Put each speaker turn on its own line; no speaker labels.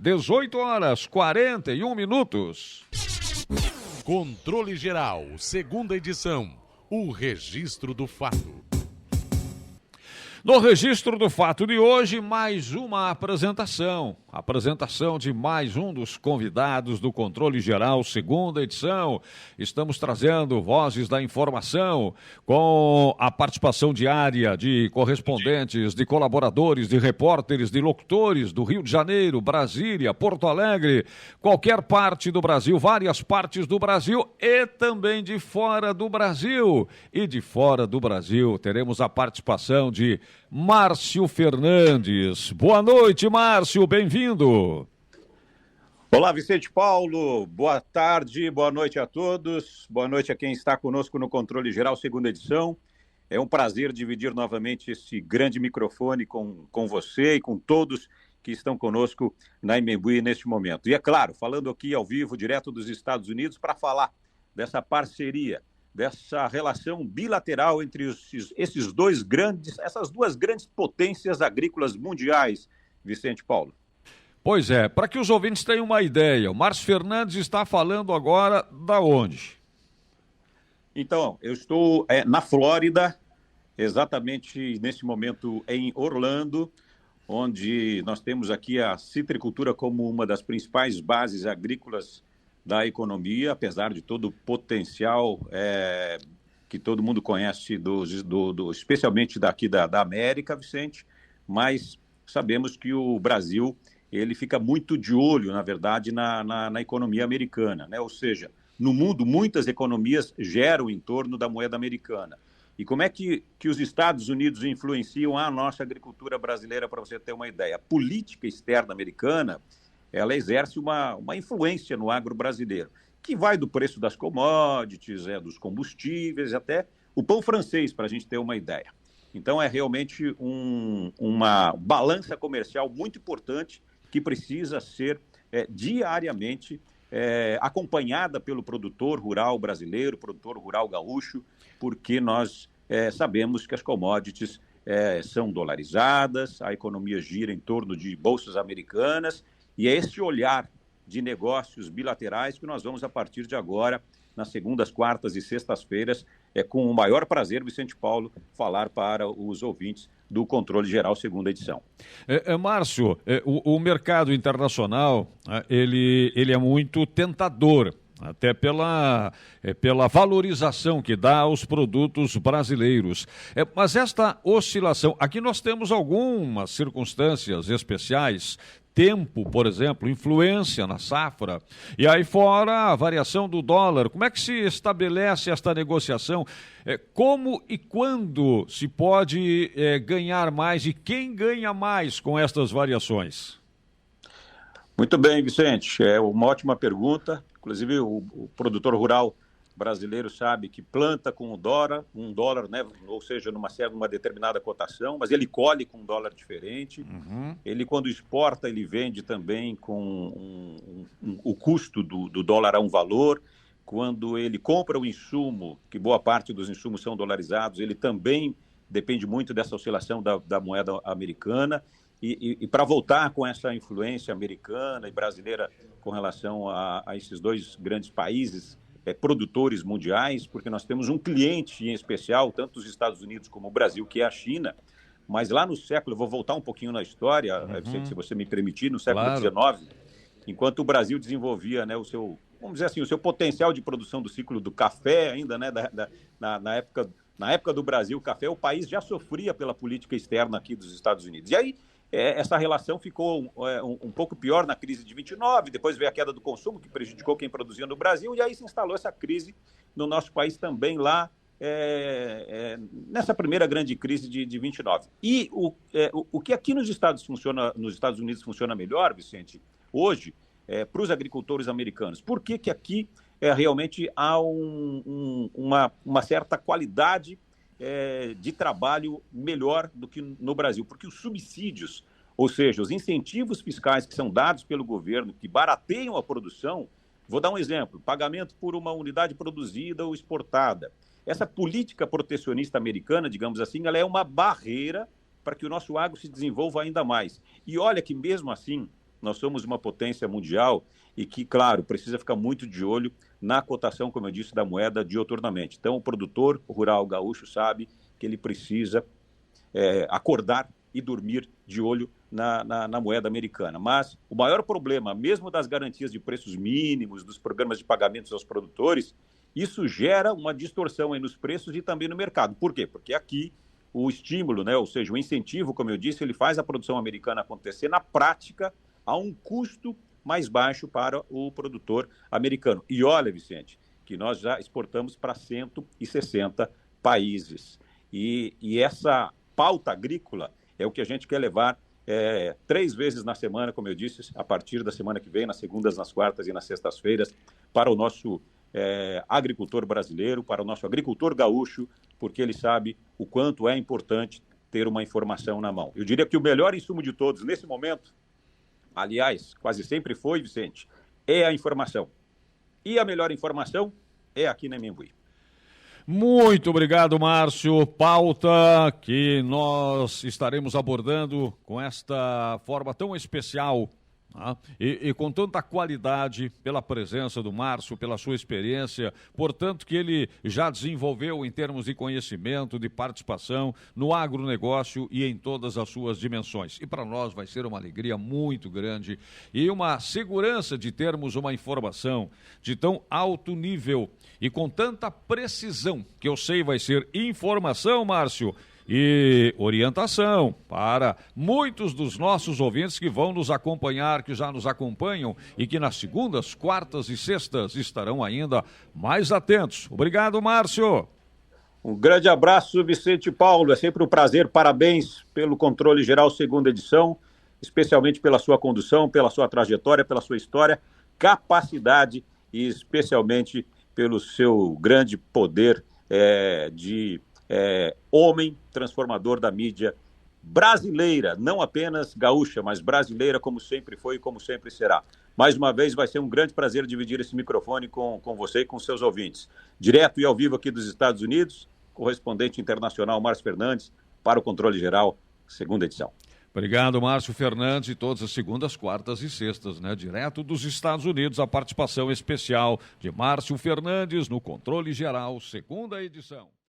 18h41.
Controle Geral, segunda edição. O registro do fato.
No registro do fato de hoje, mais uma apresentação. Apresentação de mais um dos convidados do Controle Geral, segunda edição. Estamos trazendo vozes da informação com a participação diária de correspondentes, de colaboradores, de repórteres, de locutores do Rio de Janeiro, Brasília, Porto Alegre, qualquer parte do Brasil, várias partes do Brasil e também de fora do Brasil. E de fora do Brasil teremos a participação de Márcio Fernandes. Boa noite, Márcio, bem-vindo.
Olá, Vicente Paulo, boa tarde, boa noite a todos, boa noite a quem está conosco no Controle Geral, segunda edição. É um prazer dividir novamente esse grande microfone com você e com todos que estão conosco na Imembuí neste momento. E é claro, falando aqui ao vivo, direto dos Estados Unidos, para falar dessa parceria, dessa relação bilateral entre essas duas grandes potências agrícolas mundiais, Vicente Paulo.
Pois é, para que os ouvintes tenham uma ideia, o Márcio Fernandes está falando agora da onde?
Então, eu estou na Flórida, exatamente nesse momento em Orlando, onde nós temos aqui a citricultura como uma das principais bases agrícolas da economia, apesar de todo o potencial que todo mundo conhece, especialmente daqui da América, Vicente, mas sabemos que o Brasil ele fica muito de olho, na verdade, na economia americana, né? Ou seja, no mundo, muitas economias geram em torno da moeda americana. E como é que os Estados Unidos influenciam a nossa agricultura brasileira, para você ter uma ideia? A política externa americana, ela exerce uma influência no agro brasileiro, que vai do preço das commodities, dos combustíveis, até o pão francês, para a gente ter uma ideia. Então, é realmente uma balança comercial muito importante que precisa ser diariamente acompanhada pelo produtor rural brasileiro, produtor rural gaúcho, porque nós sabemos que as commodities são dolarizadas, a economia gira em torno de bolsas americanas, e é esse olhar de negócios bilaterais que nós vamos, a partir de agora, nas segundas, quartas e sextas-feiras, com o maior prazer, Vicente Paulo, falar para os ouvintes do Controle Geral, segunda edição.
Márcio, o mercado internacional, ele é muito tentador, até pela valorização que dá aos produtos brasileiros. Mas esta oscilação, aqui nós temos algumas circunstâncias especiais, tempo, por exemplo, influência na safra, e aí fora a variação do dólar. Como é que se estabelece esta negociação? Como e quando se pode ganhar mais e quem ganha mais com estas variações?
Muito bem, Vicente, é uma ótima pergunta. Inclusive, o produtor rural brasileiro sabe que planta com um dólar, né? Ou seja, numa determinada cotação, mas ele colhe com um dólar diferente. Uhum. Ele, quando exporta, ele vende também com o custo do dólar a um valor. Quando ele compra o insumo, que boa parte dos insumos são dolarizados, ele também depende muito dessa oscilação da moeda americana. E para voltar com essa influência americana e brasileira com relação a esses dois grandes países, produtores mundiais, porque nós temos um cliente em especial, tanto os Estados Unidos como o Brasil, que é a China, mas lá no século, eu vou voltar um pouquinho na história, se você me permitir, no século XIX, enquanto o Brasil desenvolvia, né, vamos dizer assim, o seu potencial de produção do ciclo do café ainda, né, na época do Brasil, o café, o país já sofria pela política externa aqui dos Estados Unidos. E aí, essa relação ficou um pouco pior na crise de 29, depois veio a queda do consumo, que prejudicou quem produzia no Brasil, e aí se instalou essa crise no nosso país também lá, nessa primeira grande crise de 29. E o que aqui nos Estados Unidos funciona melhor, Vicente, hoje, para os agricultores americanos, por que aqui realmente há uma certa qualidade de trabalho melhor do que no Brasil, porque os subsídios, ou seja, os incentivos fiscais que são dados pelo governo, que barateiam a produção, vou dar um exemplo, pagamento por uma unidade produzida ou exportada. Essa política protecionista americana, digamos assim, ela é uma barreira para que o nosso agro se desenvolva ainda mais. E olha que mesmo assim, nós somos uma potência mundial e que, claro, precisa ficar muito de olho na cotação, como eu disse, da moeda dioturnamente. Então, o produtor rural gaúcho sabe que ele precisa acordar e dormir de olho na moeda americana. Mas o maior problema, mesmo das garantias de preços mínimos, dos programas de pagamentos aos produtores, isso gera uma distorção aí nos preços e também no mercado. Por quê? Porque aqui o estímulo, né, ou seja, o incentivo, como eu disse, ele faz a produção americana acontecer na prática a um custo mais baixo para o produtor americano. E olha, Vicente, que nós já exportamos para 160 países. E essa pauta agrícola é o que a gente quer levar 3 vezes na semana, como eu disse, a partir da semana que vem, nas segundas, nas quartas e nas sextas-feiras, para o nosso agricultor brasileiro, para o nosso agricultor gaúcho, porque ele sabe o quanto é importante ter uma informação na mão. Eu diria que o melhor insumo de todos nesse momento, aliás, quase sempre foi, Vicente, é a informação. E a melhor informação é aqui na Membuí.
Muito obrigado, Márcio. Pauta que nós estaremos abordando com esta forma tão especial, tá? E com tanta qualidade, pela presença do Márcio, pela sua experiência, portanto que ele já desenvolveu em termos de conhecimento, de participação no agronegócio e em todas as suas dimensões. E para nós vai ser uma alegria muito grande e uma segurança de termos uma informação de tão alto nível e com tanta precisão, que eu sei vai ser informação, Márcio, e orientação para muitos dos nossos ouvintes que vão nos acompanhar, que já nos acompanham e que nas segundas, quartas e sextas estarão ainda mais atentos. Obrigado, Márcio.
Um grande abraço, Vicente Paulo. É sempre um prazer. Parabéns pelo Controle Geral, segunda edição, especialmente pela sua condução, pela sua trajetória, pela sua história, capacidade e especialmente pelo seu grande poder de homem transformador da mídia brasileira, não apenas gaúcha, mas brasileira, como sempre foi e como sempre será. Mais uma vez, vai ser um grande prazer dividir esse microfone com você e com seus ouvintes. Direto e ao vivo aqui dos Estados Unidos, correspondente internacional Márcio Fernandes, para o Controle Geral, segunda edição.
Obrigado, Márcio Fernandes, e todas as segundas, quartas e sextas, né? Direto dos Estados Unidos, a participação especial de Márcio Fernandes no Controle Geral, segunda edição.